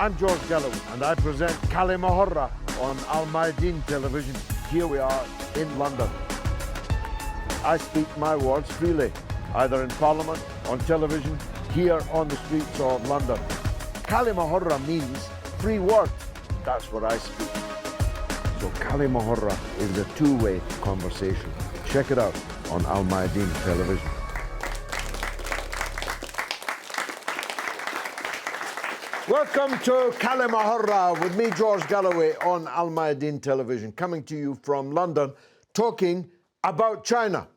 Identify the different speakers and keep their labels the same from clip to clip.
Speaker 1: I'm George Galloway, and I present Kali Mahorra on Al Mayadeen television. Here we are in London. I speak my words freely, either in Parliament, on television, here on the streets of London. Kali Mahorra means free word. That's what I speak. So Kali Mahorra is a two-way conversation. Check it out on Al Mayadeen television. Welcome to Kali Mahorra with me, George Galloway, on Al Mayadeen television, coming to you from London, talking about China.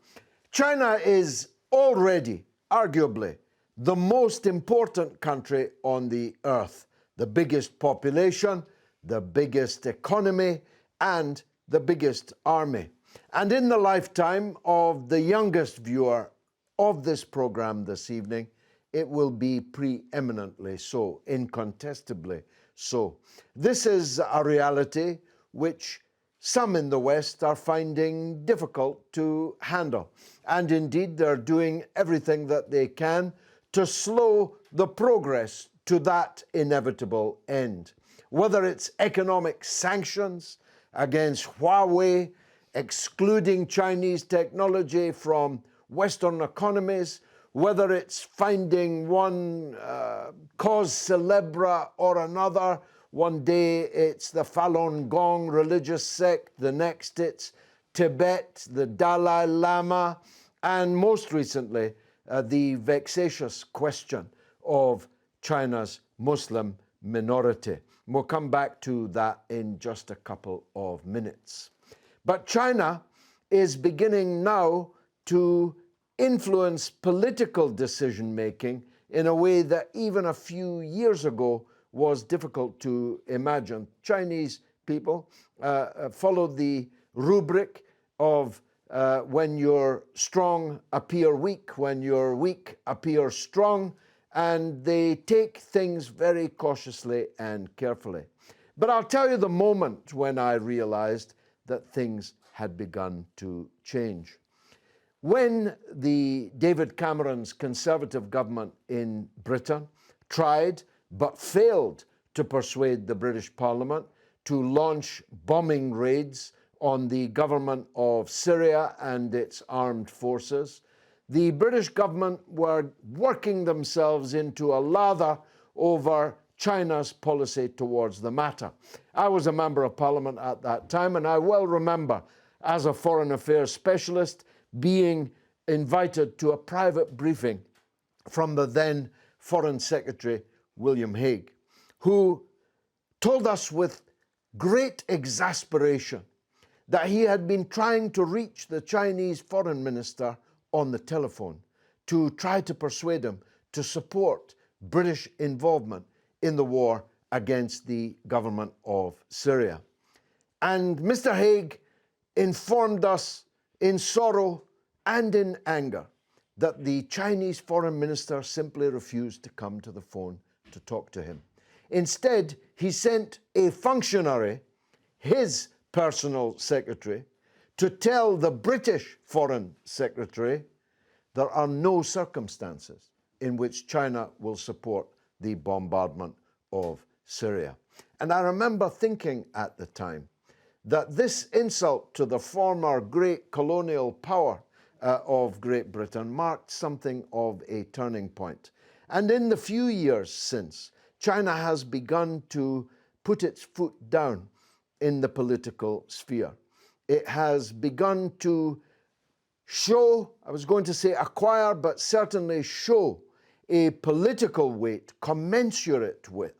Speaker 1: China is already, arguably, the most important country on the earth. The biggest population, the biggest economy, and the biggest army. And in the lifetime of the youngest viewer of this program this evening, it will be preeminently so, incontestably so. This is a reality which some in the West are finding difficult to handle. And indeed, they're doing everything that they can to slow the progress to that inevitable end. Whether it's economic sanctions against Huawei, excluding Chinese technology from Western economies, whether it's finding one cause célèbre or another. One day it's the Falun Gong religious sect, the next it's Tibet, the Dalai Lama, and most recently the vexatious question of China's Muslim minority. We'll come back to that in just a couple of minutes. But China is beginning now to influence political decision-making in a way that even a few years ago was difficult to imagine. Chinese people follow the rubric of when you're strong, appear weak, when you're weak, appear strong, and they take things very cautiously and carefully. But I'll tell you the moment when I realized that things had begun to change. When the David Cameron's Conservative government in Britain tried but failed to persuade the British Parliament to launch bombing raids on the government of Syria and its armed forces, the British government were working themselves into a lather over China's policy towards the matter. I was a member of Parliament at that time, and I well remember, as a foreign affairs specialist, being invited to a private briefing from the then Foreign Secretary, William Hague, who told us with great exasperation that he had been trying to reach the Chinese foreign minister on the telephone to try to persuade him to support British involvement in the war against the government of Syria. And Mr. Hague informed us in sorrow and in anger that the Chinese foreign minister simply refused to come to the phone to talk to him. Instead, he sent a functionary, his personal secretary, to tell the British foreign secretary there are no circumstances in which China will support the bombardment of Syria. And I remember thinking at the time that this insult to the former great colonial power of Great Britain marked something of a turning point. And in the few years since, China has begun to put its foot down in the political sphere. It has begun to show, I was going to say acquire, but certainly show a political weight commensurate with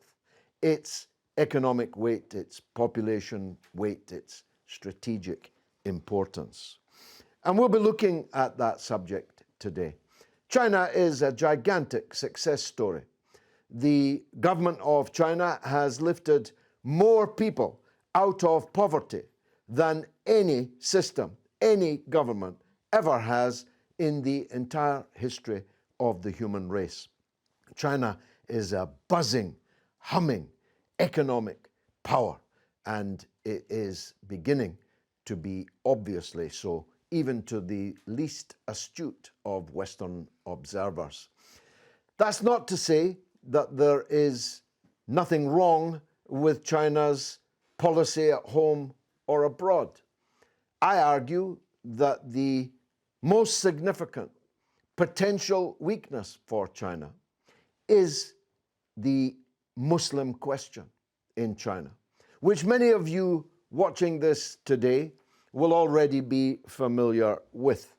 Speaker 1: its economic weight, its population weight, its strategic importance. And we'll be looking at that subject today. China is a gigantic success story. The government of China has lifted more people out of poverty than any system, any government ever has in the entire history of the human race. China is a buzzing, humming economic power, and it is beginning to be obviously so, even to the least astute of Western observers. That's not to say that there is nothing wrong with China's policy at home or abroad. I argue that the most significant potential weakness for China is the Muslim question in China, which many of you watching this today will already be familiar with.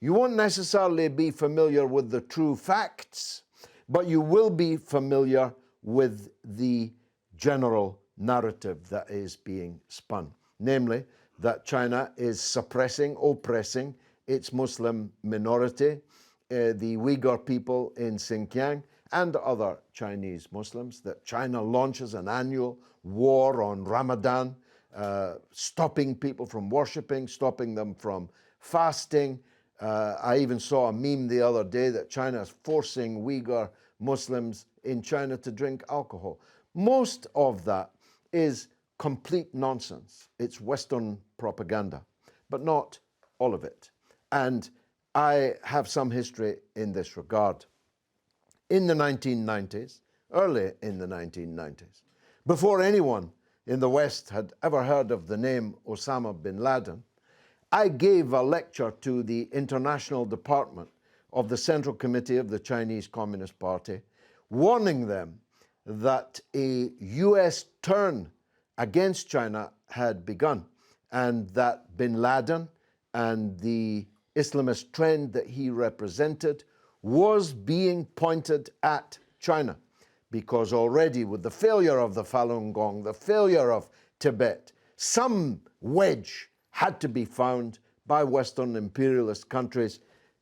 Speaker 1: You won't necessarily be familiar with the true facts, but you will be familiar with the general narrative that is being spun, namely that China is suppressing, oppressing its Muslim minority, the Uyghur people in Xinjiang, and other Chinese Muslims, that China launches an annual war on Ramadan, stopping people from worshipping, stopping them from fasting. I even saw a meme the other day that China is forcing Uyghur Muslims in China to drink alcohol. Most of that is complete nonsense. It's Western propaganda, but not all of it. And I have some history in this regard. In the 1990s, early in the 1990s, before anyone in the West had ever heard of the name Osama bin Laden, I gave a lecture to the International Department of the Central Committee of the Chinese Communist Party, warning them that a US turn against China had begun, and that bin Laden and the Islamist trend that he represented was being pointed at China, because already with the failure of the Falun Gong, the failure of Tibet, some wedge had to be found by Western imperialist countries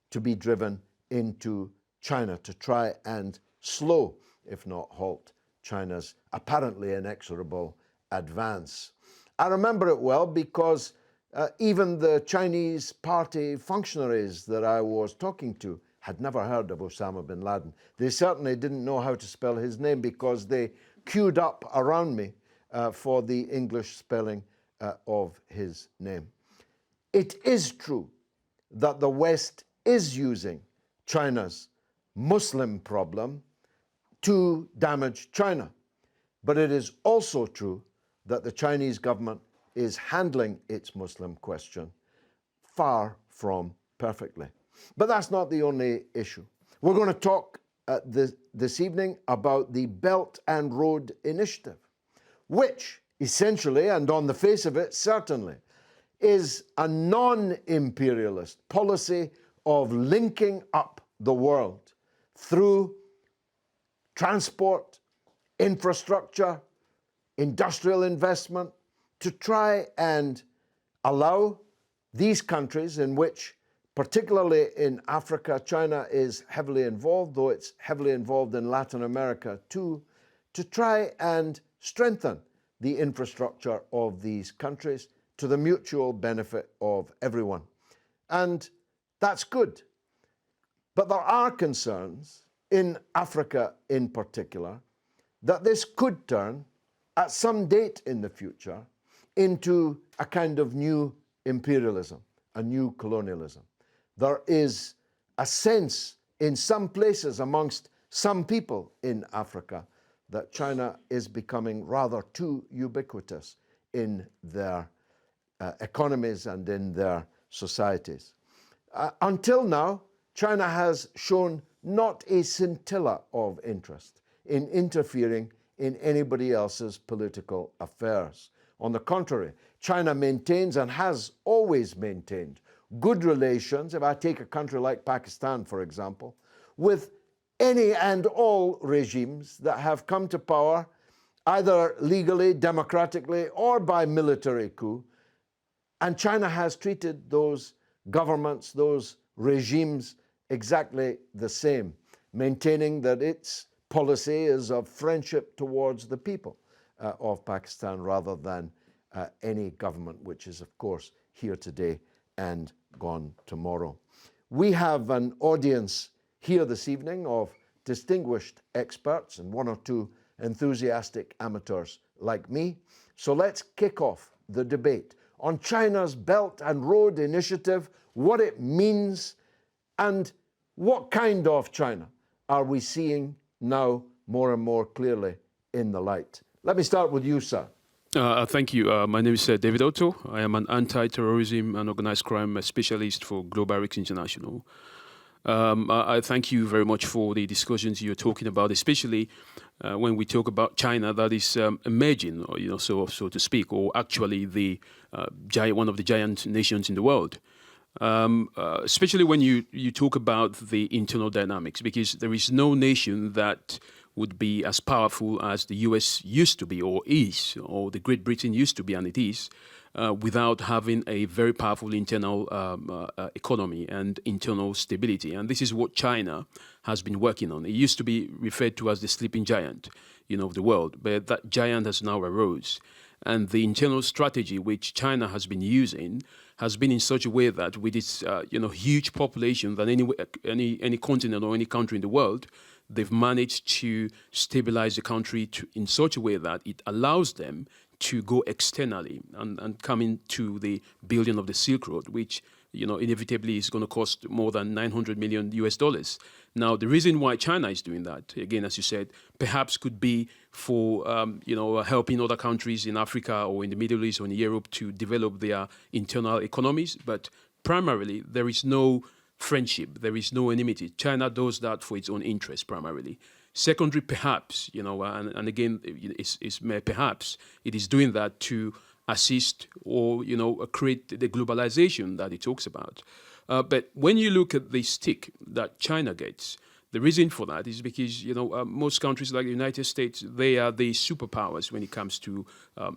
Speaker 1: to be driven into China to try and slow, if not halt, China's apparently inexorable advance. I remember it well because even the Chinese party functionaries that I was talking to had never heard of Osama bin Laden. They certainly didn't know how to spell his name because they queued up around me for the English spelling of his name. It is true that the West is using China's Muslim problem to damage China. But it is also true that the Chinese government is handling its Muslim question far from perfectly. But that's not the only issue. We're going to talk this evening about the Belt and Road Initiative, which essentially, and on the face of it, certainly, is a non-imperialist policy of linking up the world through transport, infrastructure, industrial investment, to try and allow these countries in which, particularly in Africa, China is heavily involved, though it's heavily involved in Latin America too, to try and strengthen the infrastructure of these countries to the mutual benefit of everyone. And that's good. But there are concerns in Africa in particular that this could turn at some date in the future into a kind of new imperialism, a new colonialism. There is a sense in some places amongst some people in Africa that China is becoming rather too ubiquitous in their economies and in their societies. Until now, China has shown not a scintilla of interest in interfering in anybody else's political affairs. On the contrary, China maintains and has always maintained good relations, if I take a country like Pakistan, for example, with any and all regimes that have come to power, either legally, democratically, or by military coup. And China has treated those governments, those regimes, exactly the same, maintaining that its policy is of friendship towards the people of Pakistan rather than any government, which is, of course, here today and gone tomorrow. We have an audience here this evening of distinguished experts and one or two enthusiastic amateurs like me. So let's kick off the debate on China's Belt and Road Initiative, what it means, and what kind of China are we seeing now more and more clearly in the light. Let me start with you, sir.
Speaker 2: Thank you. My name is David Otto. I am an anti-terrorism and organized crime specialist for Global Risks International. I thank you very much for the discussions you're talking about, especially when we talk about China that is emerging, or, so to speak, or actually the one of the giant nations in the world. Especially when you talk about the internal dynamics, because there is no nation that would be as powerful as the US used to be or is, or the Great Britain used to be and it is, without having a very powerful internal economy and internal stability. And this is what China has been working on. It used to be referred to as the sleeping giant, of the world, but that giant has now arose. And the internal strategy which China has been using has been in such a way that with its huge population than any continent or any country in the world, they've managed to stabilize the country in such a way that it allows them to go externally and come into the building of the Silk Road, which inevitably is going to cost more than $900 million US. Now, the reason why China is doing that, again, as you said, perhaps could be for helping other countries in Africa or in the Middle East or in Europe to develop their internal economies. But primarily, there is no friendship, there is no enmity. China does that for its own interest primarily. Secondary, perhaps, and again, it's perhaps it is doing that to assist or create the globalization that it talks about. But when you look at the stick that China gets, the reason for that is because most countries like the United States, they are the superpowers when it comes to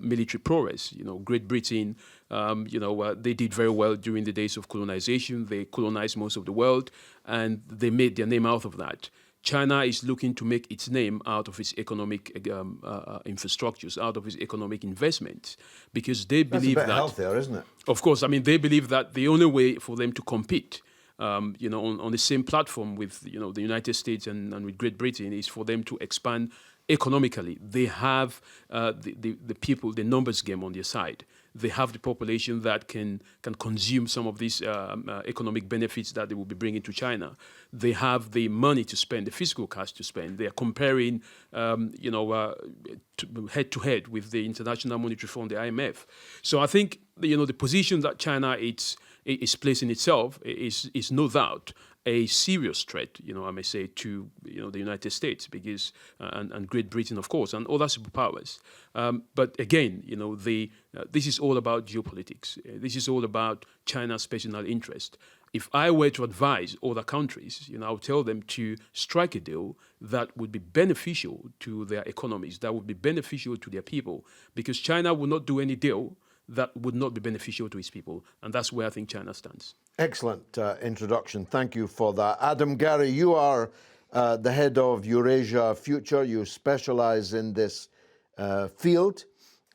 Speaker 2: military prowess. Great Britain, they did very well during the days of colonization. They colonized most of the world, and they made their name out of that. China is looking to make its name out of its economic infrastructures, out of its economic investments, because they believe
Speaker 1: that's a bit healthier, isn't it?
Speaker 2: Of course, I mean, they believe that the only way for them to compete, on the same platform with the United States and with Great Britain is for them to expand economically. They have the people, the numbers game on their side. They have the population that can consume some of these economic benefits that they will be bringing to China. They have the money to spend, the fiscal cash to spend. They are comparing, head to head with the International Monetary Fund, the IMF. So I think the position that China is placing itself is no doubt a serious threat, I may say, to the United States, because and Great Britain, of course, and other superpowers. But again, this is all about geopolitics. This is all about China's personal interest. If I were to advise other countries, I would tell them to strike a deal that would be beneficial to their economies, that would be beneficial to their people, because China will not do any deal that would not be beneficial to its people. And that's where I think China stands.
Speaker 1: Excellent introduction. Thank you for that. Adam Gary, you are the head of Eurasia Future. You specialize in this field.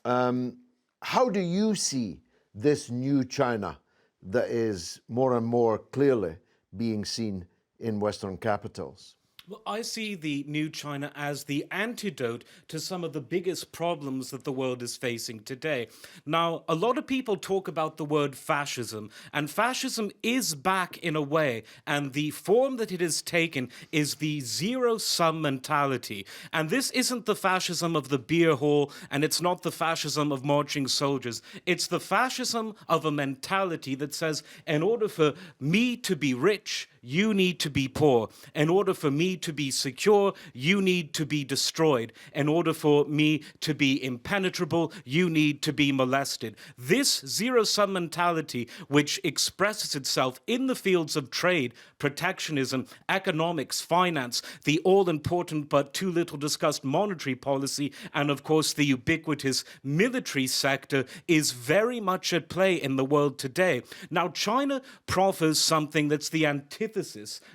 Speaker 1: How do you see this new China that is more and more clearly being seen in Western capitals?
Speaker 3: Well, I see the new China as the antidote to some of the biggest problems that the world is facing today. Now, a lot of people talk about the word fascism, and fascism is back in a way, and the form that it has taken is the zero-sum mentality. And this isn't the fascism of the beer hall, and it's not the fascism of marching soldiers. It's the fascism of a mentality that says, in order for me to be rich, you need to be poor. In order for me to be secure, you need to be destroyed. In order for me to be impenetrable, you need to be molested. This zero-sum mentality, which expresses itself in the fields of trade, protectionism, economics, finance, the all-important but too little discussed monetary policy, and of course the ubiquitous military sector, is very much at play in the world today. Now, China proffers something that's the antithesis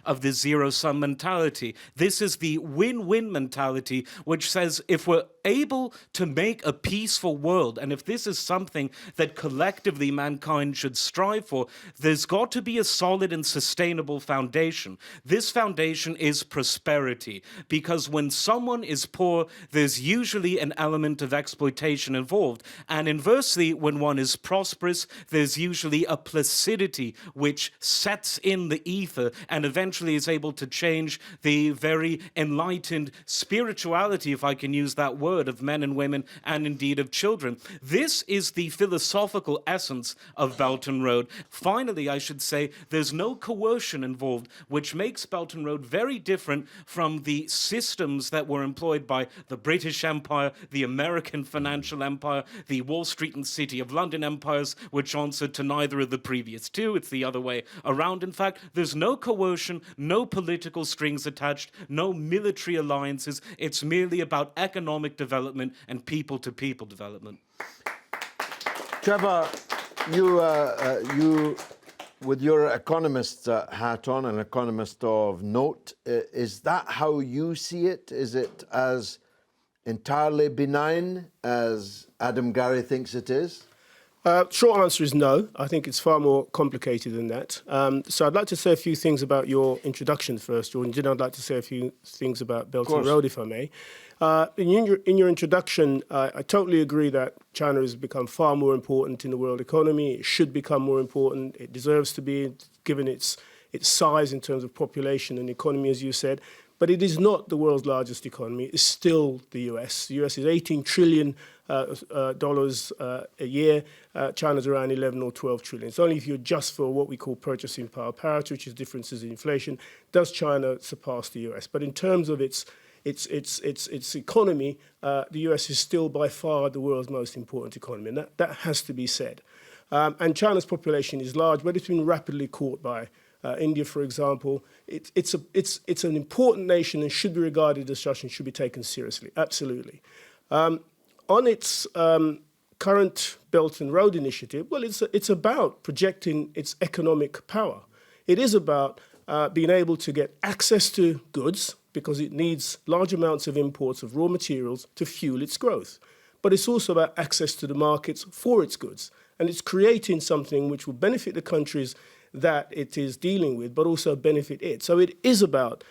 Speaker 3: of the zero-sum mentality. This is the win-win mentality, which says if we're able to make a peaceful world, and if this is something that collectively mankind should strive for, there's got to be a solid and sustainable foundation. This foundation is prosperity, because when someone is poor, there's usually an element of exploitation involved. And inversely, when one is prosperous, there's usually a placidity which sets in the ether America and eventually is able to change the very enlightened spirituality, if I can use that word, of men and women and indeed of children. This is the philosophical essence of Belt and Road. Finally, I should say, there's no coercion involved, which makes Belt and Road very different from the systems that were employed by the British Empire, the American financial empire, the Wall Street and City of London empires, which answered to neither of the previous two. It's the other way around. In fact, there's no coercion, no political strings attached, no military alliances. It's merely about economic development and people-to-people development.
Speaker 1: Trevor, you, with your economist hat on, an economist of note, is that how you see it? Is it as entirely benign as Adam Gary thinks it is?
Speaker 4: Short answer is no. I think it's far more complicated than that. So I'd like to say a few things about your introduction first, Jordan. Then I'd like to say a few things about Belt and Road, if I may. In your introduction, I totally agree that China has become far more important in the world economy. It should become more important. It deserves to be, given its size in terms of population and economy, as you said. But it is not the world's largest economy. It's still the US. The US is $18 trillion a year. China's around 11 or 12 trillion. It's only if you adjust for what we call purchasing power parity, which is differences in inflation, does China surpass the US. But in terms of its economy, the US is still by far the world's most important economy, and that has to be said. And China's population is large, but it's been rapidly caught by India, for example. It's an important nation and should be regarded as such and should be taken seriously, absolutely. On its current Belt and Road Initiative, well, it's about projecting its economic power. It is about being able to get access to goods because it needs large amounts of imports of raw materials to fuel its growth. But it's also about access to the markets for its goods. And it's creating something which will benefit the countries that it is dealing with, but also benefit it. So it is about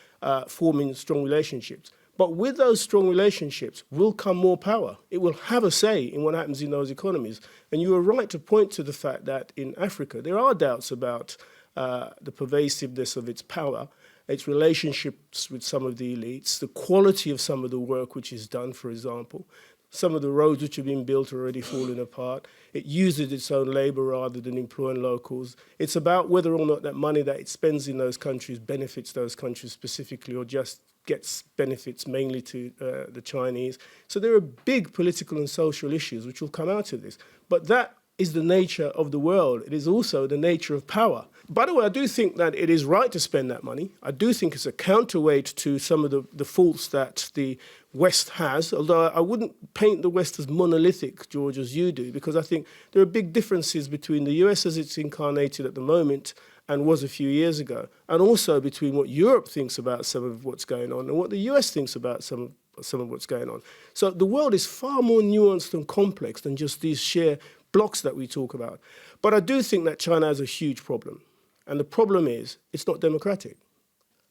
Speaker 4: forming strong relationships. But with those strong relationships will come more power. It will have a say in what happens in those economies. And you are right to point to the fact that in Africa, there are doubts about the pervasiveness of its power, its relationships with some of the elites, the quality of some of the work which is done, for example. Some of the roads which have been built are already falling apart. It uses its own labor rather than employing locals. It's about whether or not that money that it spends in those countries benefits those countries specifically or just gets benefits mainly to the Chinese. So there are big political and social issues which will come out of this. But that is the nature of the world. It is also the nature of power. By the way, I do think that it is right to spend that money. I do think it's a counterweight to some of the faults that the West has, although I wouldn't paint the West as monolithic, George, as you do, because I think there are big differences between the US as it's incarnated at the moment and was a few years ago, and also between what Europe thinks about some of what's going on and what the US thinks about some of what's going on. So the world is far more nuanced and complex than just these sheer blocks that we talk about. But I do think that China has a huge problem. And the problem is, it's not democratic.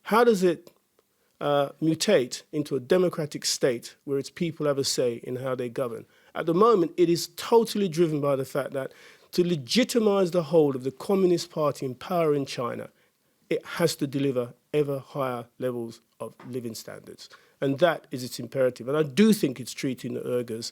Speaker 4: How does it mutate into a democratic state where its people have a say in how they govern? At the moment, it is totally driven by the fact that to legitimize the hold of the Communist Party in power in China, it has to deliver ever higher levels of living standards. And that is its imperative. And I do think it's treating the Uyghurs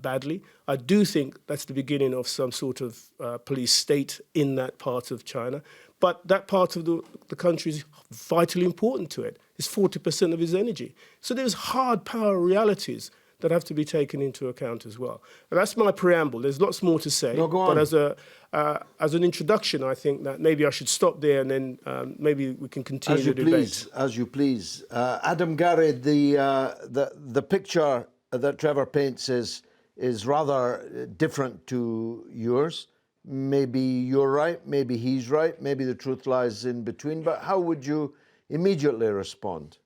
Speaker 4: badly. I do think that's the beginning of some sort of police state in that part of China. But that part of the country is vitally important to it. It's 40% of its energy. So there's hard power realities that have to be taken into account as well. And that's my preamble. There's lots more to say.
Speaker 1: No, go on.
Speaker 4: But as an introduction, I think that maybe I should stop there and then maybe we can continue the debate.
Speaker 1: As you please. Adam Gary, the picture that Trevor paints is rather different to yours. Maybe you're right, maybe he's right, maybe the truth lies in between. But how would you immediately respond?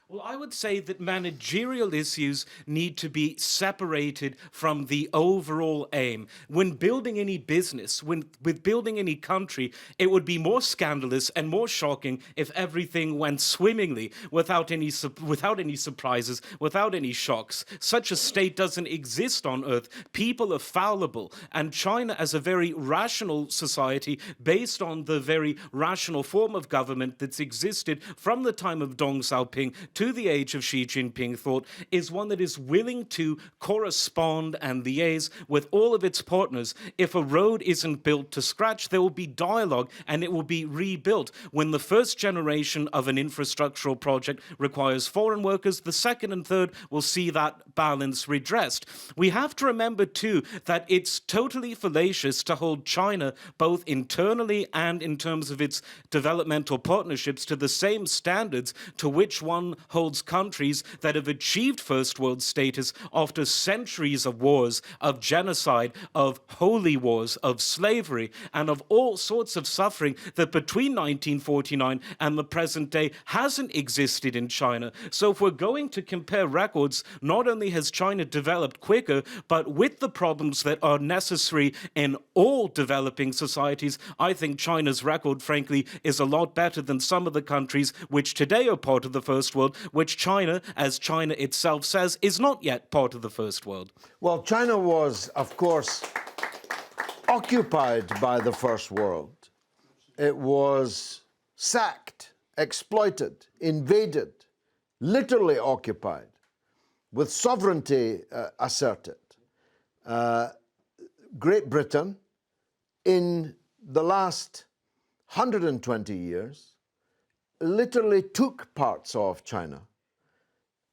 Speaker 3: Well, I would say that managerial issues need to be separated from the overall aim. When building any business, with building any country, it would be more scandalous and more shocking if everything went swimmingly without any surprises, without any shocks. Such a state doesn't exist on Earth. People are fallible, and China, as a very rational society, based on the very rational form of government that's existed from the time of Deng Xiaoping to the age of Xi Jinping, thought is one that is willing to correspond and liaise with all of its partners. If a road isn't built to scratch, there will be dialogue and it will be rebuilt. When the first generation of an infrastructural project requires foreign workers, the second and third will see that balance redressed. We have to remember, too, that it's totally fallacious to hold China, both internally and in terms of its developmental partnerships, to the same standards to which one holds countries that have achieved first world status after centuries of wars, of genocide, of holy wars, of slavery, and of all sorts of suffering that between 1949 and the present day hasn't existed in China. So if we're going to compare records, not only has China developed quicker, but with the problems that are necessary in all developing societies, I think China's record, frankly, is a lot better than some of the countries which today are part of the first world, which China, as China itself says, is not yet part of the first world.
Speaker 1: Well, China was, of course, occupied by the first world. It was sacked, exploited, invaded, literally occupied, with sovereignty asserted. Great Britain, in the last 120 years, literally took parts of China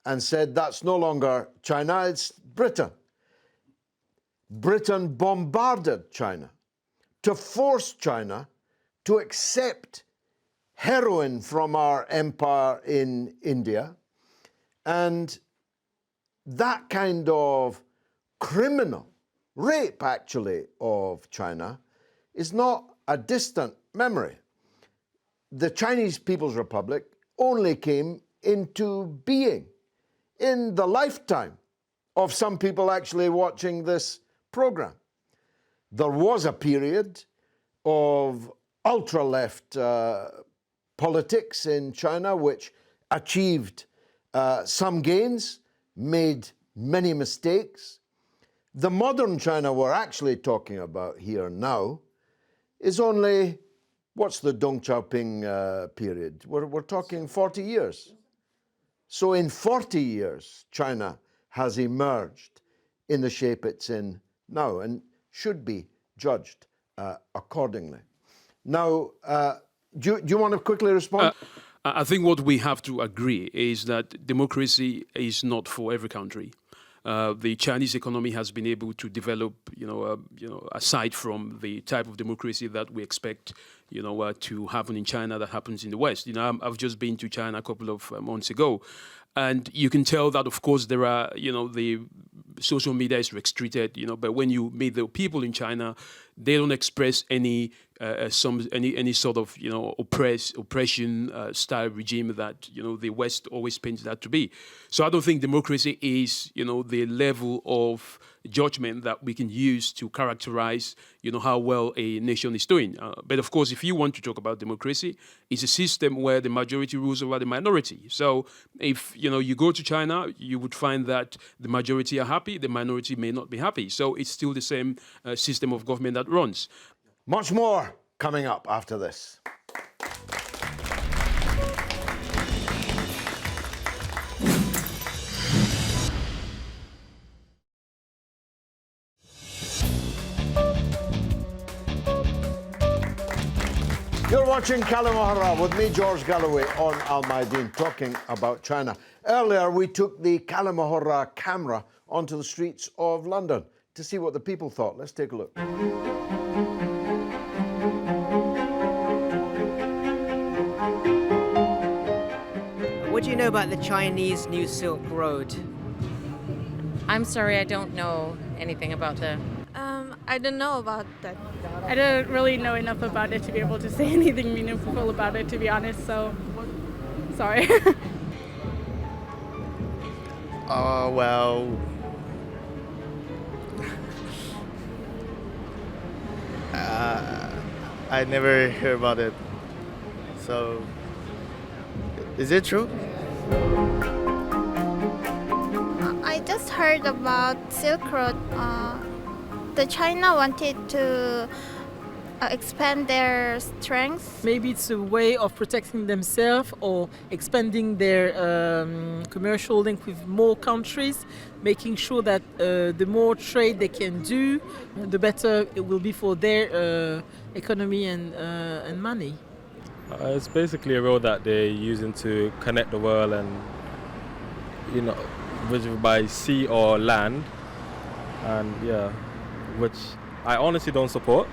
Speaker 1: and said, that's no longer China, it's Britain. Britain bombarded China to force China to accept heroin from our empire in India. And that kind of criminal rape, actually, of China is not a distant memory. The Chinese People's Republic only came into being in the lifetime of some people actually watching this program. There was a period of ultra-left politics in China which achieved some gains, made many mistakes. The modern China we're actually talking about here now is only, what's the Deng Xiaoping period? We're talking 40 years. So in 40 years, China has emerged in the shape it's in now and should be judged accordingly. Now, do you want to quickly respond?
Speaker 2: I think what we have to agree is that democracy is not for every country. The Chinese economy has been able to develop, aside from the type of democracy that we expect, to happen in China that happens in the West. I've just been to China a couple of months ago, and you can tell that, of course, there are, the social media is restricted, but when you meet the people in China, they don't express any sort of oppression style regime that the West always paints that to be. So I don't think democracy is the level of judgment that we can use to characterize how well a nation is doing. But of course, if you want to talk about democracy, it's a system where the majority rules over the minority. So if you go to China, you would find that the majority are happy, the minority may not be happy. So it's still the same system of government that runs.
Speaker 1: Much more coming up after this. You're watching Kalamahara with me, George Galloway, on Al Mayadeen, talking about China. Earlier, we took the Kalamahara camera onto the streets of London to see what the people thought. Let's take a look.
Speaker 5: What do you know about the Chinese New Silk Road?
Speaker 6: I'm sorry, I don't know anything about the...
Speaker 7: I don't know about that.
Speaker 8: I don't really know enough about it to be able to say anything meaningful about it, to be honest, so sorry.
Speaker 9: Well, I never heard about it. So, is it true?
Speaker 7: I just heard about Silk Road. The China wanted to expand their strength.
Speaker 10: Maybe it's a way of protecting themselves or expanding their commercial link with more countries, making sure that the more trade they can do, the better it will be for their economy and money.
Speaker 11: It's basically a road that they're using to connect the world, and whether by sea or land, and which I honestly don't support,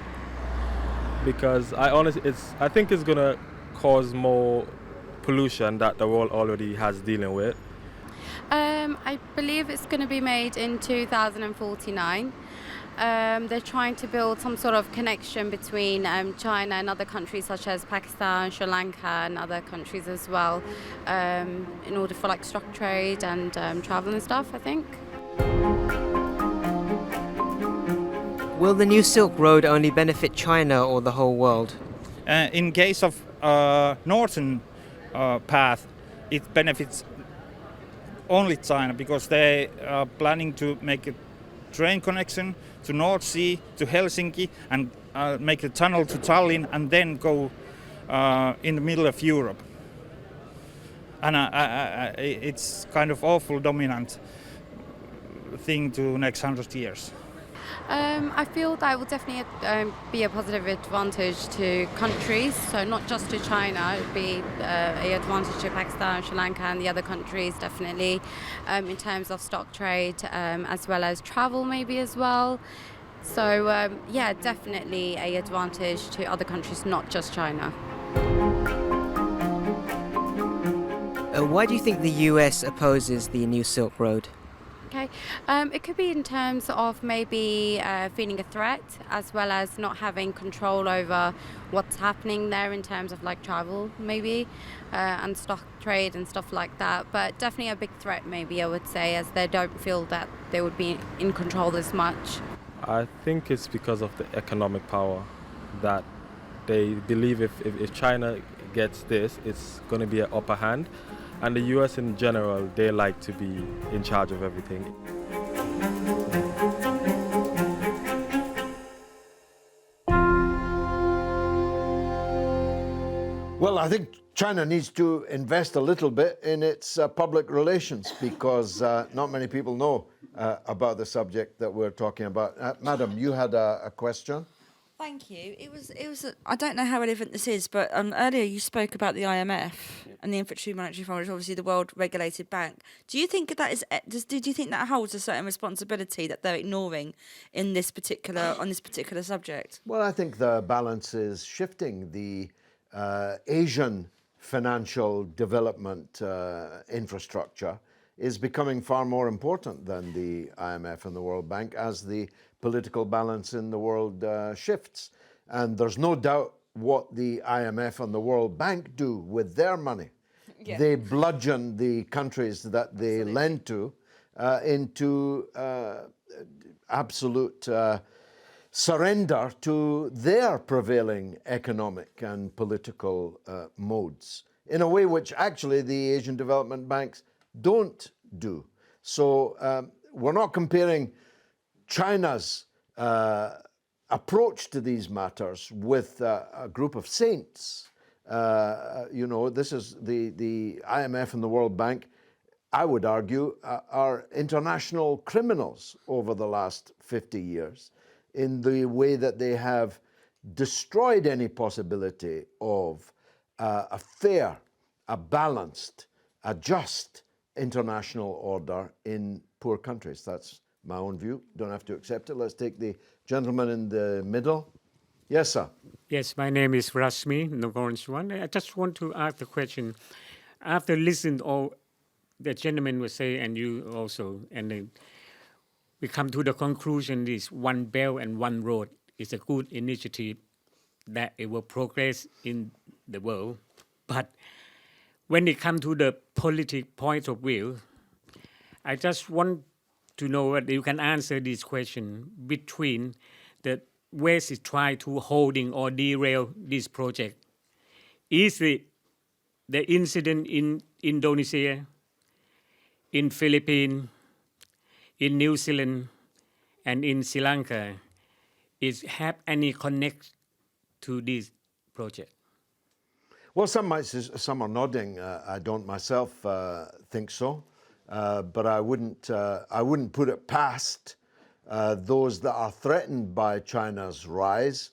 Speaker 11: because I think it's gonna cause more pollution that the world already has dealing with.
Speaker 12: I believe it's going to be made in 2049. They're trying to build some sort of connection between China and other countries such as Pakistan, Sri Lanka and other countries as well, in order for like stock trade and travel and stuff, I think.
Speaker 5: Will the new Silk Road only benefit China or the whole world?
Speaker 13: In case of northern path, it benefits only China, because they are planning to make a train connection to North Sea, to Helsinki, and make a tunnel to Tallinn, and then go in the middle of Europe. And it's kind of awful dominant thing to next 100 years.
Speaker 12: I feel that will definitely be a positive advantage to countries, so not just to China. It would be an advantage to Pakistan, Sri Lanka and the other countries, definitely, in terms of stock trade, as well as travel maybe as well. So yeah, definitely an advantage to other countries, not just China.
Speaker 5: Why do you think the US opposes the new Silk Road?
Speaker 12: Okay, it could be in terms of maybe feeling a threat, as well as not having control over what's happening there in terms of like travel maybe, and stock trade and stuff like that. But definitely a big threat maybe, I would say, as they don't feel that they would be in control as much.
Speaker 11: I think it's because of the economic power, that they believe if China gets this, it's going to be an upper hand. And the US in general, they like to be in charge of everything.
Speaker 1: Well, I think China needs to invest a little bit in its public relations, because not many people know about the subject that we're talking about. Madam, you had a question?
Speaker 14: Thank you. It was. I don't know how relevant this is, but earlier you spoke about the IMF and the International Monetary Fund, which is obviously the world regulated bank. Do you think that is? Did you think that holds a certain responsibility that they're ignoring on this particular subject?
Speaker 1: Well, I think the balance is shifting. The Asian financial development infrastructure is becoming far more important than the IMF and the World Bank as the political balance in the world shifts. And there's no doubt what the IMF and the World Bank do with their money. Yeah. They bludgeon the countries that they lend to into absolute surrender to their prevailing economic and political modes, in a way which actually the Asian development banks don't do. So we're not comparing China's approach to these matters with a group of saints. This is the IMF and the World Bank, I would argue, are international criminals over the last 50 years in the way that they have destroyed any possibility of a fair, a balanced, a just international order in poor countries. That's my own view. Don't have to accept it. Let's take the gentleman in the middle. Yes, sir.
Speaker 15: Yes, my name is Rashmi Nogoranshwan. I just want to ask the question. After listening to all the gentleman will say, and you also, and then we come to the conclusion is One Belt and One Road is a good initiative that it will progress in the world. But when it comes to the political point of view, I just want to know whether you can answer this question between the West is trying to holding or derail this project. Is the incident in Indonesia, in Philippines, in New Zealand, and in Sri Lanka, have any connect to this project?
Speaker 1: Well, some are nodding. I don't myself think so, but I wouldn't put it past those that are threatened by China's rise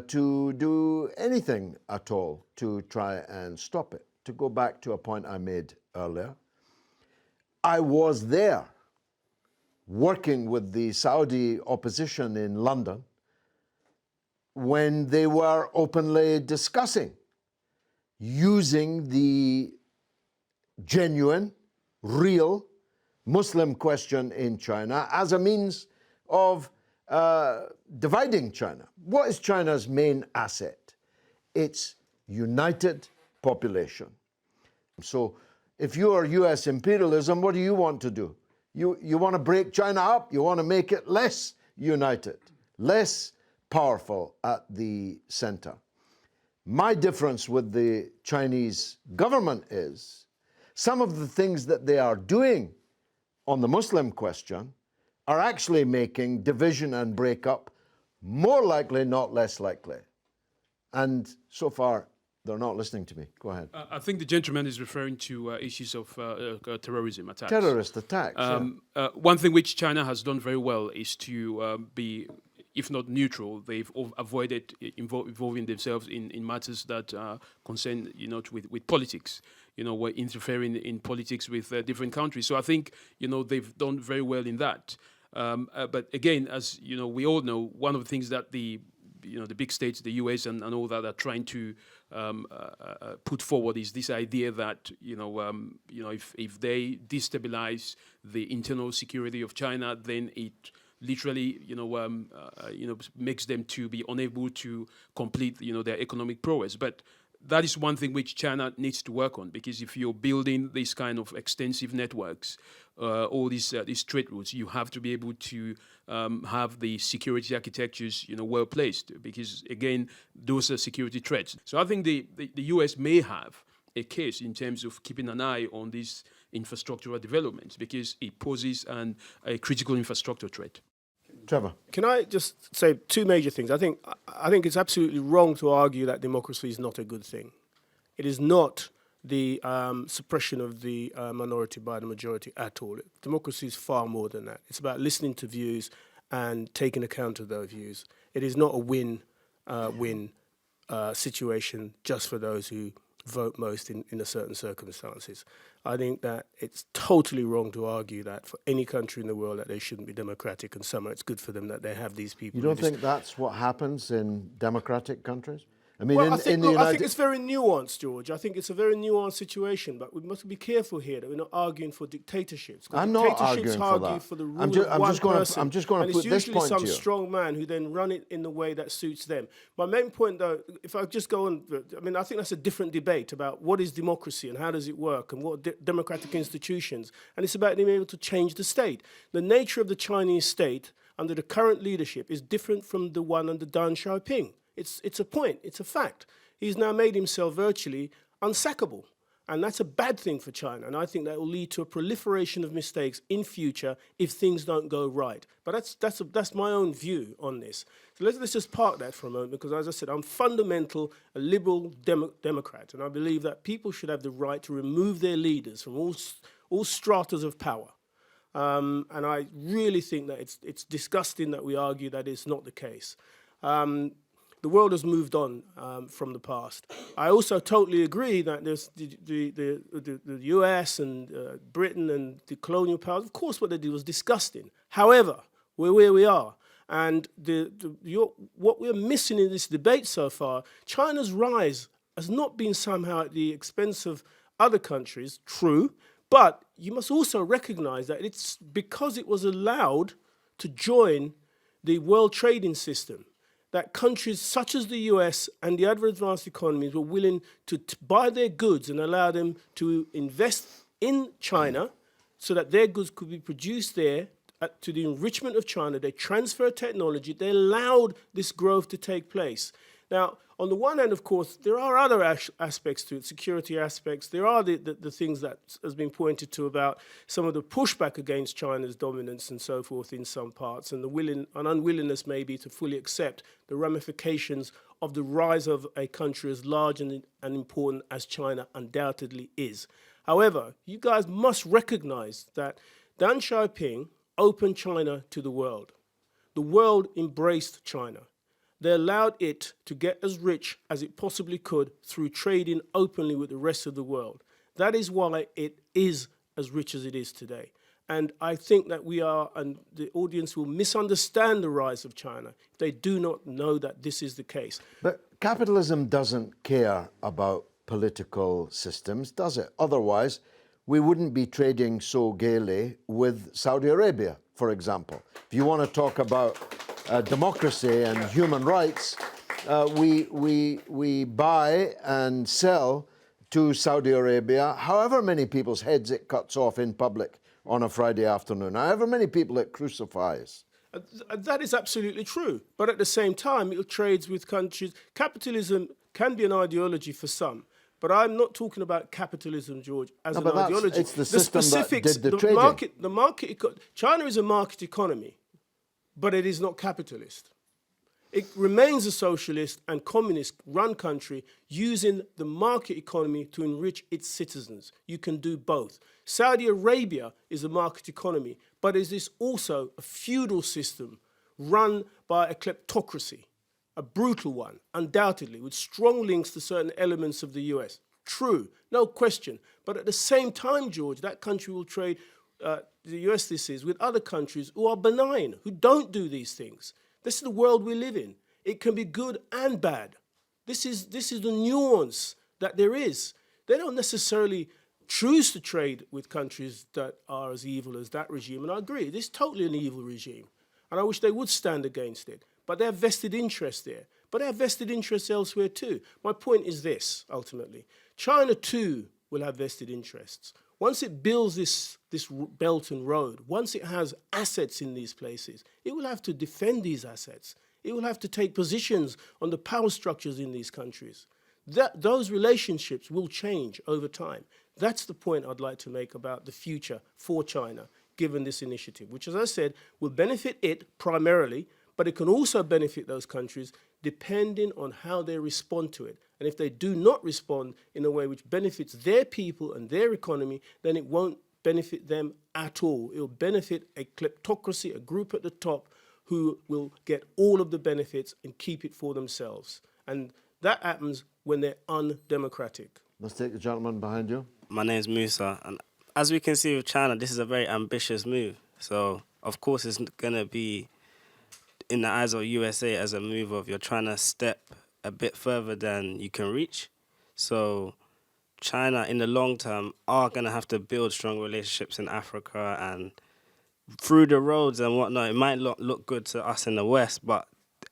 Speaker 1: to do anything at all to try and stop it. To go back to a point I made earlier, I was there working with the Saudi opposition in London when they were openly discussing using the genuine, real Muslim question in China as a means of dividing China. What is China's main asset? Its united population. So if you are US imperialism, what do you want to do? You want to break China up? You want to make it less united, less powerful at the center. My difference with the Chinese government is some of the things that they are doing on the Muslim question are actually making division and breakup more likely, not less likely. And so far, they're not listening to me. Go ahead.
Speaker 2: I think the gentleman is referring to issues of terrorism attacks.
Speaker 1: Terrorist attacks.
Speaker 2: One thing which China has done very well is to be, if not neutral, they've avoided involving themselves in matters that concern, with politics. We're interfering in politics with different countries. So I think, they've done very well in that. But again, as we all know, one of the things that the big states, the US and all that, are trying to put forward is this idea that if they destabilize the internal security of China, then it literally makes them to be unable to complete their economic prowess. But that is one thing which China needs to work on, because if you're building these kind of extensive networks, all these trade routes, you have to be able to have the security architectures well placed, because again, those are security threats. So I think the US may have a case in terms of keeping an eye on these infrastructural developments, because it poses a critical infrastructure threat.
Speaker 1: Trevor.
Speaker 4: Can I just say two major things? I think it's absolutely wrong to argue that democracy is not a good thing. It is not the suppression of the minority by the majority at all. Democracy is far more than that. It's about listening to views and taking account of those views. It is not a win-win situation just for those who vote most in a certain circumstances. I think that it's totally wrong to argue that for any country in the world that they shouldn't be democratic, and somehow it's good for them that they have these people.
Speaker 1: You don't think that's what happens in democratic countries? I mean,
Speaker 4: well,
Speaker 1: I think
Speaker 4: it's very nuanced, George. I think it's a very nuanced situation, but we must be careful here that we're not arguing for dictatorships.
Speaker 1: I'm not arguing for that.
Speaker 4: For the rule of one person,
Speaker 1: I'm just going to put this point to you.
Speaker 4: It's usually some strong man who then run it in the way that suits them. My main point, though, if I just go on, I think that's a different debate about what is democracy and how does it work and what democratic institutions. And it's about being able to change the state. The nature of the Chinese state under the current leadership is different from the one under Deng Xiaoping. It's a point, it's a fact. He's now made himself virtually unsackable. And that's a bad thing for China. And I think that will lead to a proliferation of mistakes in future if things don't go right. But that's my own view on this. So let's just park that for a moment, because as I said, I'm a liberal Democrat. And I believe that people should have the right to remove their leaders from all stratas of power. And I really think that it's disgusting that we argue that it's not the case. The world has moved on from the past. I also totally agree that there's the US and Britain and the colonial powers, of course what they did was disgusting. However, we're where we are. And what we're missing in this debate so far, China's rise has not been somehow at the expense of other countries, true, but you must also recognize that it's because it was allowed to join the world trading system that countries such as the US and the other advanced economies were willing to buy their goods and allow them to invest in China so that their goods could be produced there to the enrichment of China. They transferred technology. They allowed this growth to take place. Now, on the one hand, of course, there are other aspects to it, security aspects. There are the things that has been pointed to about some of the pushback against China's dominance and so forth in some parts, and an unwillingness maybe to fully accept the ramifications of the rise of a country as large and important as China undoubtedly is. However, you guys must recognize that Deng Xiaoping opened China to the world. The world embraced China. They allowed it to get as rich as it possibly could through trading openly with the rest of the world. That is why it is as rich as it is today. And I think that and the audience will misunderstand the rise of China if they do not know that this is the case.
Speaker 1: But capitalism doesn't care about political systems, does it? Otherwise, we wouldn't be trading so gaily with Saudi Arabia, for example. If you want to talk about democracy and human rights, we buy and sell to Saudi Arabia however many people's heads it cuts off in public on a Friday afternoon, however many people it crucifies.
Speaker 4: That is absolutely true. But at the same time, it trades with countries. Capitalism can be an ideology for some. But I'm not talking about capitalism, George, as an ideology.
Speaker 1: It's the system that did the trading.
Speaker 4: China is a market economy, but it is not capitalist. It remains a socialist and communist-run country using the market economy to enrich its citizens. You can do both. Saudi Arabia is a market economy, but it is also a feudal system run by a kleptocracy, a brutal one, undoubtedly, with strong links to certain elements of the US. True, no question. But at the same time, George, that country will trade, the US this is, with other countries who are benign, who don't do these things. This is the world we live in. It can be good and bad. This is the nuance that there is. They don't necessarily choose to trade with countries that are as evil as that regime. And I agree, this is totally an evil regime. And I wish they would stand against it. But they have vested interests there. But they have vested interests elsewhere too. My point is this, ultimately. China too will have vested interests. Once it builds this belt and road, once it has assets in these places, it will have to defend these assets. It will have to take positions on the power structures in these countries. Those relationships will change over time. That's the point I'd like to make about the future for China, given this initiative, which, as I said, will benefit it primarily, but it can also benefit those countries depending on how they respond to it. And if they do not respond in a way which benefits their people and their economy, then it won't benefit them at all. It will benefit a kleptocracy, a group at the top, who will get all of the benefits and keep it for themselves. And that happens when they're undemocratic.
Speaker 1: Let's take the gentleman behind you.
Speaker 16: My name's Musa, and as we can see with China, this is a very ambitious move. So, of course, it's going to be, in the eyes of USA, as a move of you're trying to step a bit further than you can reach. So China, in the long term, are going to have to build strong relationships in Africa, and through the roads and whatnot, it might look good to us in the West, but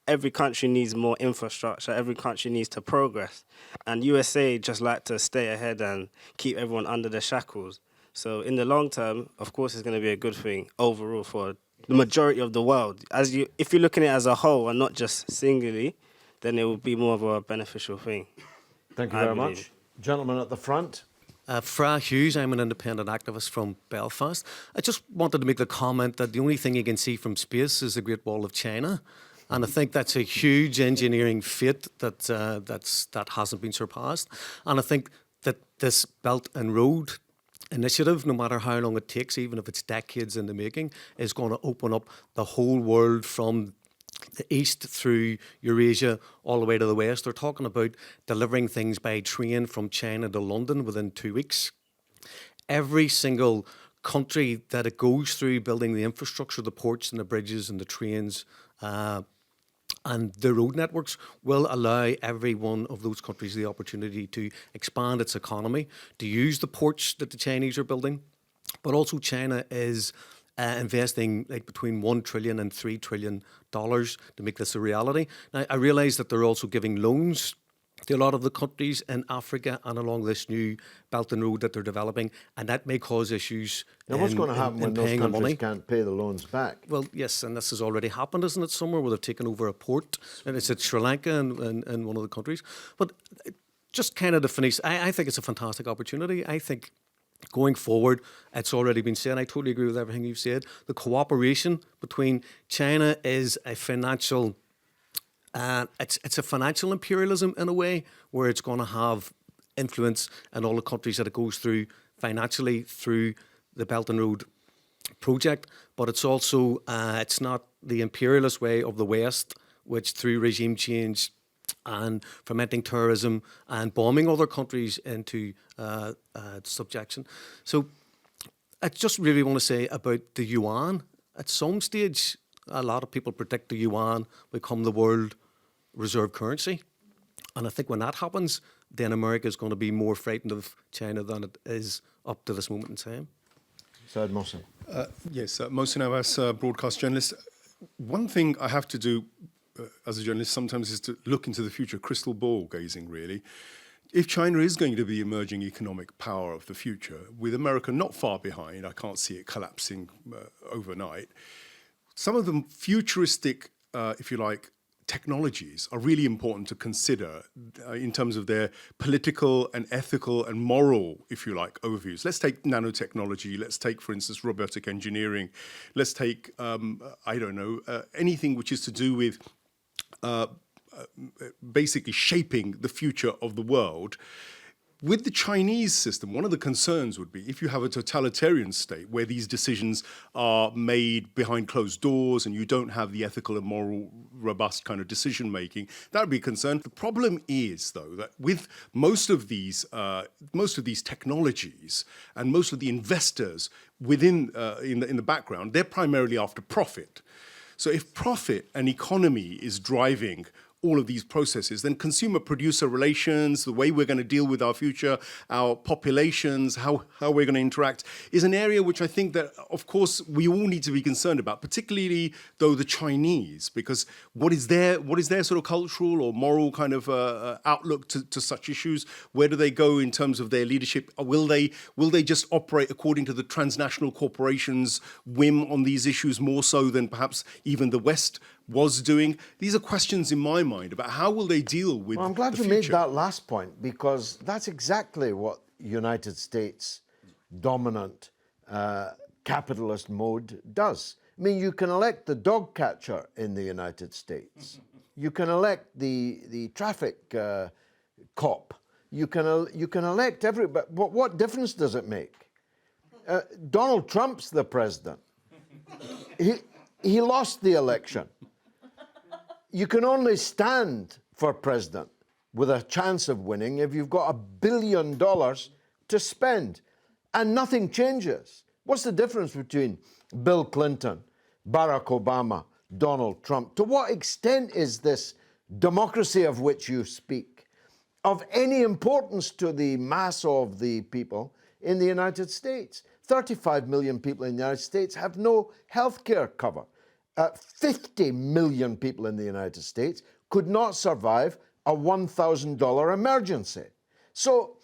Speaker 16: every country needs more infrastructure, every country needs to progress. And USA just like to stay ahead and keep everyone under the shackles. So in the long term, of course, it's going to be a good thing overall for the majority of the world. If you're looking at it as a whole and not just singularly, then it will be more of a beneficial thing.
Speaker 1: Thank you very much. Gentleman at the front.
Speaker 17: Fra Hughes, I'm an independent activist from Belfast. I just wanted to make the comment that the only thing you can see from space is the Great Wall of China. And I think that's a huge engineering feat that hasn't been surpassed. And I think that this Belt and Road initiative, no matter how long it takes, even if it's decades in the making, is going to open up the whole world from the east through Eurasia all the way to the west. They're talking about delivering things by train from China to London within 2 weeks. Every single country that it goes through, building the infrastructure, the ports and the bridges and the trains and the road networks, will allow every one of those countries the opportunity to expand its economy, to use the ports that the Chinese are building. But also China is investing like between $1 trillion and $3 trillion to make this a reality. Now, I realise that they're also giving loans to a lot of the countries in Africa and along this new Belt and Road that they're developing, and that may cause issues.
Speaker 1: Now, what's going to happen when those
Speaker 17: paying the
Speaker 1: countries
Speaker 17: money.
Speaker 1: can't pay the loans back?
Speaker 17: Well, yes, and this has already happened, isn't it, somewhere where they've taken over a port, and it's at Sri Lanka and one of the countries. But just kind of to finish, I think it's a fantastic opportunity. I think going forward, it's already been said, I totally agree with everything you've said, the cooperation between China is a financial, it's a financial imperialism in a way, where it's going to have influence in all the countries that it goes through financially through the Belt and Road project, but it's also, it's not the imperialist way of the West, which through regime change and fomenting terrorism and bombing other countries into subjection. So I just really want to say about the yuan, at some stage, a lot of people predict the yuan will become the world reserve currency. And I think when that happens, then America is going to be more frightened of China than it is up to this moment in time.
Speaker 1: Saad Mohsin.
Speaker 18: Yes, Mohsin Abbas, broadcast journalist. One thing I have to do as a journalist sometimes is to look into the future, crystal ball gazing really. If China is going to be the emerging economic power of the future, with America not far behind, I can't see it collapsing overnight, some of the futuristic, if you like, technologies are really important to consider in terms of their political and ethical and moral, if you like, overviews. Let's take nanotechnology. Let's take, for instance, robotic engineering. Let's take, I don't know, anything which is to do with basically shaping the future of the world. With the Chinese system, one of the concerns would be if you have a totalitarian state where these decisions are made behind closed doors and you don't have the ethical and moral, robust kind of decision making, that would be a concern. The problem is, though, that with most of these technologies and most of the investors within in the background, they're primarily after profit. So if profit and economy is driving all of these processes, then consumer-producer relations, the way we're going to deal with our future, our populations, how we're going to interact, is an area which I think that, of course, we all need to be concerned about, particularly, though, the Chinese, because what is their sort of cultural or moral kind of outlook to such issues? Where do they go in terms of their leadership? Will they just operate according to the transnational corporations' whim on these issues more so than perhaps even the West was doing? These are questions in my mind about how will they deal with the future.
Speaker 1: Well, I'm glad you made that last point, because that's exactly what United States dominant capitalist mode does. I mean, you can elect the dog catcher in the United States. You can elect the traffic cop. You can elect everybody. But what difference does it make? Donald Trump's the president. He lost the election. You can only stand for president with a chance of winning if you've got $1 billion to spend, and nothing changes. What's the difference between Bill Clinton, Barack Obama, Donald Trump? To what extent is this democracy of which you speak of any importance to the mass of the people in the United States? 35 million people in the United States have no health care cover. 50 million people in the United States could not survive a $1,000 emergency. So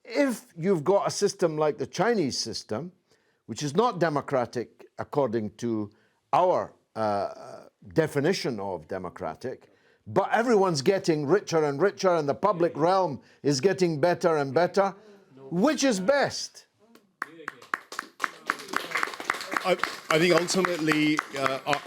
Speaker 1: if you've got a system like the Chinese system, which is not democratic according to our definition of democratic, but everyone's getting richer and richer and the public realm is getting better and better, which is best?
Speaker 18: I think ultimately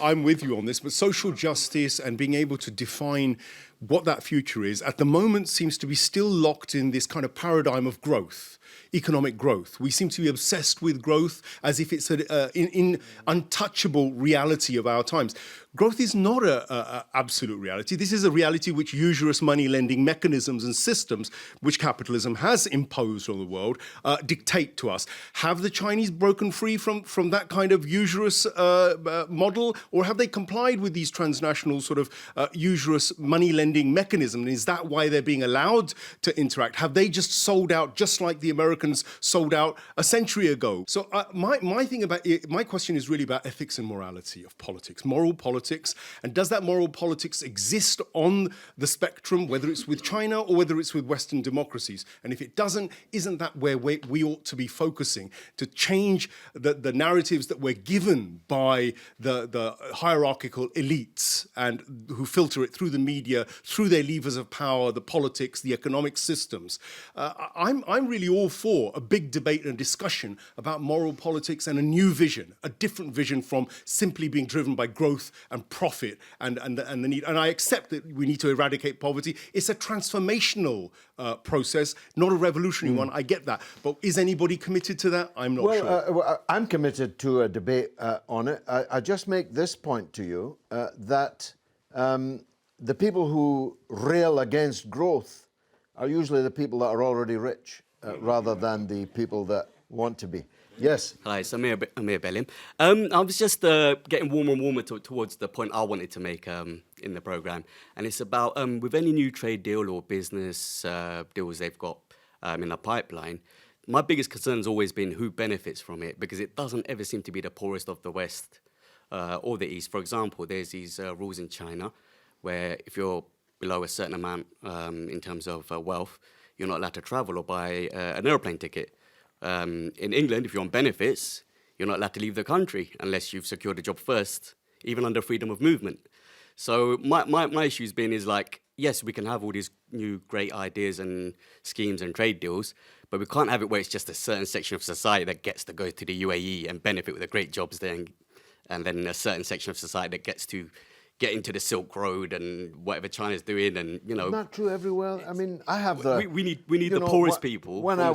Speaker 18: I'm with you on this, but social justice and being able to define what that future is at the moment seems to be still locked in this kind of paradigm of growth, economic growth. We seem to be obsessed with growth as if it's an untouchable reality of our times. Growth is not an absolute reality. This is a reality which usurious money lending mechanisms and systems, which capitalism has imposed on the world, dictate to us. Have the Chinese broken free from that kind of usurious model, or have they complied with these transnational sort of usurious money lending lending mechanism? And is that why they're being allowed to interact? Have they just sold out just like the Americans sold out a century ago? So my question is really about ethics and morality of politics, moral politics. And does that moral politics exist on the spectrum, whether it's with China or whether it's with Western democracies? And if it doesn't, isn't that where we ought to be focusing to change the narratives that we're given by the hierarchical elites and who filter it through the media, through their levers of power, the politics, the economic systems? I'm really all for a big debate and discussion about moral politics and a new vision, a different vision from simply being driven by growth and profit and the need. And I accept that we need to eradicate poverty. It's a transformational process, not a revolutionary one. I get that. But is anybody committed to that? I'm not sure.
Speaker 1: Well, I'm committed to a debate on it. I just make this point to you that the people who rail against growth are usually the people that are already rich rather than the people that want to be. Yes.
Speaker 19: Hi, it's Amir Belim. I was just getting warmer and warmer towards the point I wanted to make in the programme. And it's about with any new trade deal or business deals they've got in the pipeline, my biggest concern has always been who benefits from it, because it doesn't ever seem to be the poorest of the West or the East. For example, there's these rules in China where if you're below a certain amount in terms of wealth, you're not allowed to travel or buy an aeroplane ticket. In England, if you're on benefits, you're not allowed to leave the country unless you've secured a job first, even under freedom of movement. So my issue's been is like, yes, we can have all these new great ideas and schemes and trade deals, but we can't have it where it's just a certain section of society that gets to go to the UAE and benefit with the great jobs there, and then a certain section of society that gets to get into the Silk Road and whatever China's doing, and
Speaker 1: Not true everywhere. I mean, I have the.
Speaker 19: We need the poorest people.
Speaker 1: When I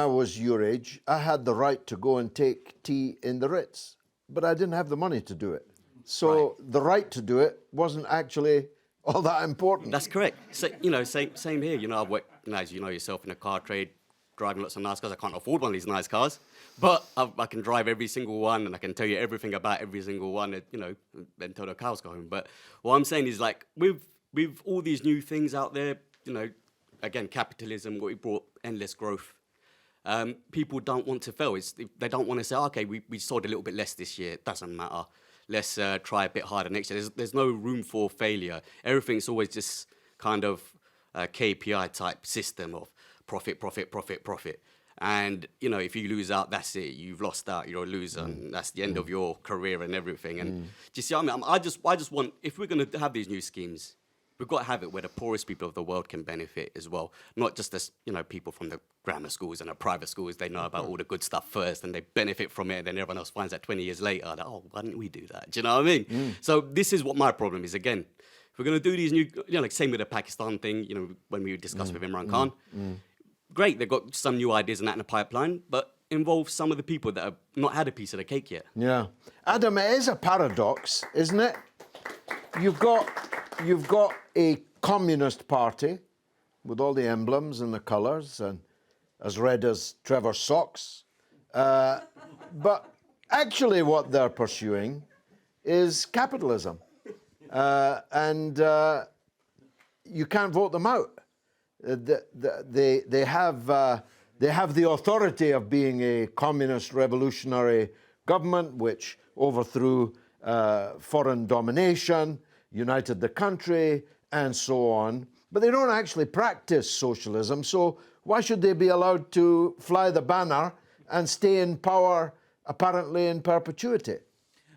Speaker 1: was your age, I had the right to go and take tea in the Ritz, but I didn't have the money to do it. So the right to do it wasn't actually all that important.
Speaker 19: That's correct. So same here. I've worked, as you know yourself, in the car trade, driving lots of nice cars. I can't afford one of these nice cars, but I can drive every single one, and I can tell you everything about every single one, until the cows go home. But what I'm saying is, like, with all these new things out there, again, capitalism, what we brought endless growth. People don't want to fail. They don't want to say, okay, we sold a little bit less this year. It doesn't matter. Let's try a bit harder next year. There's no room for failure. Everything's always just kind of a KPI type system of profit, profit, profit, profit. And, if you lose out, that's it. You've lost out. You're a loser. And that's the end of your career and everything. And do you see what I mean? I just want, if we're going to have these new schemes, we've got to have it where the poorest people of the world can benefit as well. Not just as, people from the grammar schools and the private schools, they know about all the good stuff first and they benefit from it. And then everyone else finds out 20 years later, that, why didn't we do that? Do you know what I mean? So this is what my problem is. Again, if we're going to do these new, like same with the Pakistan thing, when we discussed with Imran Khan, great, they've got some new ideas and that in the pipeline, but involve some of the people that have not had a piece of the cake yet.
Speaker 1: Yeah. Adam, it is a paradox, isn't it? You've got a communist party with all the emblems and the colours and as red as Trevor's socks. But actually what they're pursuing is capitalism. And you can't vote them out. They have the authority of being a communist revolutionary government which overthrew foreign domination, united the country, and so on. But they don't actually practice socialism, so why should they be allowed to fly the banner and stay in power apparently in perpetuity?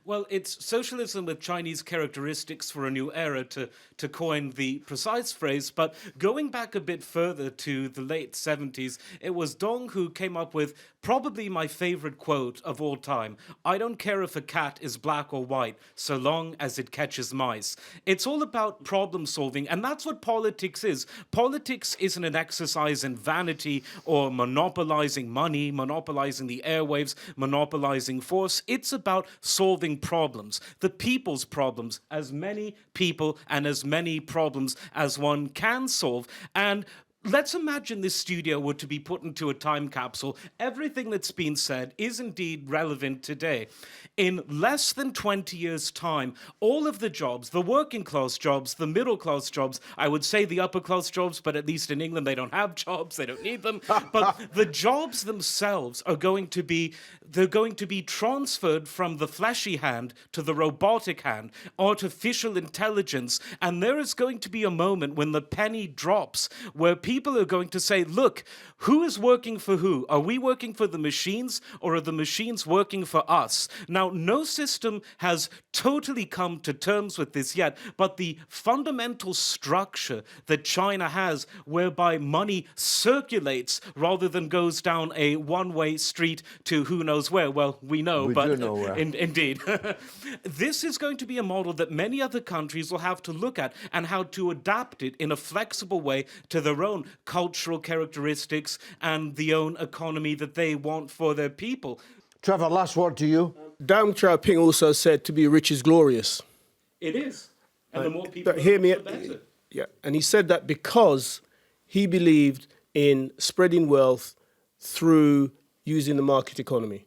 Speaker 3: Well, it's socialism with Chinese characteristics for a new era, to coin the precise phrase. But going back a bit further to the late 70s, it was Dong who came up with probably my favorite quote of all time. I don't care if a cat is black or white, so long as it catches mice. It's all about problem solving, and that's what politics is. Politics isn't an exercise in vanity or monopolizing money, monopolizing the airwaves, monopolizing force. It's about solving problems, the people's problems, as many people and as many problems as one can solve. And let's imagine this studio were to be put into a time capsule. Everything that's been said is indeed relevant today. In less than 20 years' time, all of the jobs, the working class jobs, the middle class jobs, I would say the upper class jobs, but at least in England they don't have jobs, they don't need them. But the jobs themselves are going to be transferred from the fleshy hand to the robotic hand, artificial intelligence, and there is going to be a moment when the penny drops where people are going to say, look, who is working for who? Are we working for the machines or are the machines working for us? Now, no system has totally come to terms with this yet, but the fundamental structure that China has whereby money circulates rather than goes down a one-way street to who knows where. Well, we know, but
Speaker 1: do know where.
Speaker 3: Indeed. This is going to be a model that many other countries will have to look at and how to adapt it in a flexible way to their own cultural characteristics and the own economy that they want for their people.
Speaker 1: Trevor, last word to you.
Speaker 4: Deng Xiaoping also said to be rich is glorious.
Speaker 3: It is. And the more people
Speaker 4: hear me,
Speaker 3: the better.
Speaker 4: Yeah, and he said that because he believed in spreading wealth through using the market economy.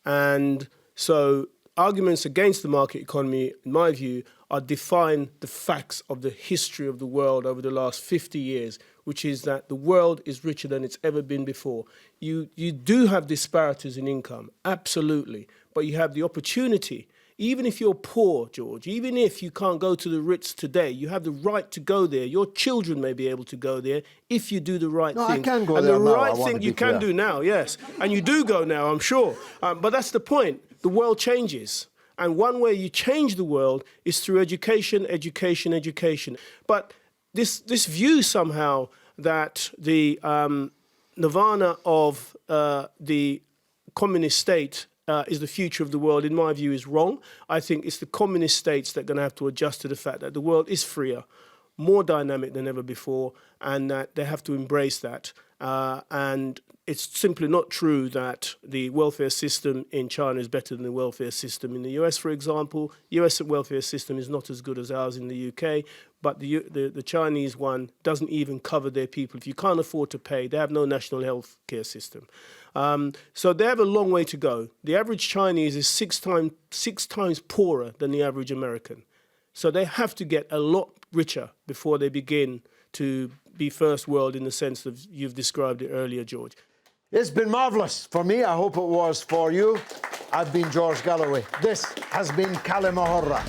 Speaker 4: And so arguments against the market economy, in my view, are define the facts of the history of the world over the last 50 years, which is that the world is richer than it's ever been before. You do have disparities in income, absolutely, but you have the opportunity. Even if you're poor, George, even if you can't go to the Ritz today, you have the right to go there. Your children may be able to go there if you do the right thing.
Speaker 1: I can go
Speaker 4: and
Speaker 1: there
Speaker 4: the
Speaker 1: now,
Speaker 4: right
Speaker 1: I want
Speaker 4: thing
Speaker 1: to
Speaker 4: you
Speaker 1: be
Speaker 4: can
Speaker 1: clear.
Speaker 4: do now, yes. And you do go now, I'm sure. But that's the point. The world changes. And one way you change the world is through education, education, education. But this view somehow that the nirvana of the communist state is the future of the world, in my view, is wrong. I think it's the communist states that are going to have to adjust to the fact that the world is freer, more dynamic than ever before, and that they have to embrace that. And it's simply not true that the welfare system in China is better than the welfare system in the US, for example. US welfare system is not as good as ours in the UK, but the Chinese one doesn't even cover their people. If you can't afford to pay, they have no national health care system. So they have a long way to go. The average Chinese is six times poorer than the average American. So they have to get a lot richer before they begin to be first world in the sense that you've described it earlier, George.
Speaker 1: It's been marvellous for me. I hope it was for you. I've been George Galloway. This has been Kalimahorra.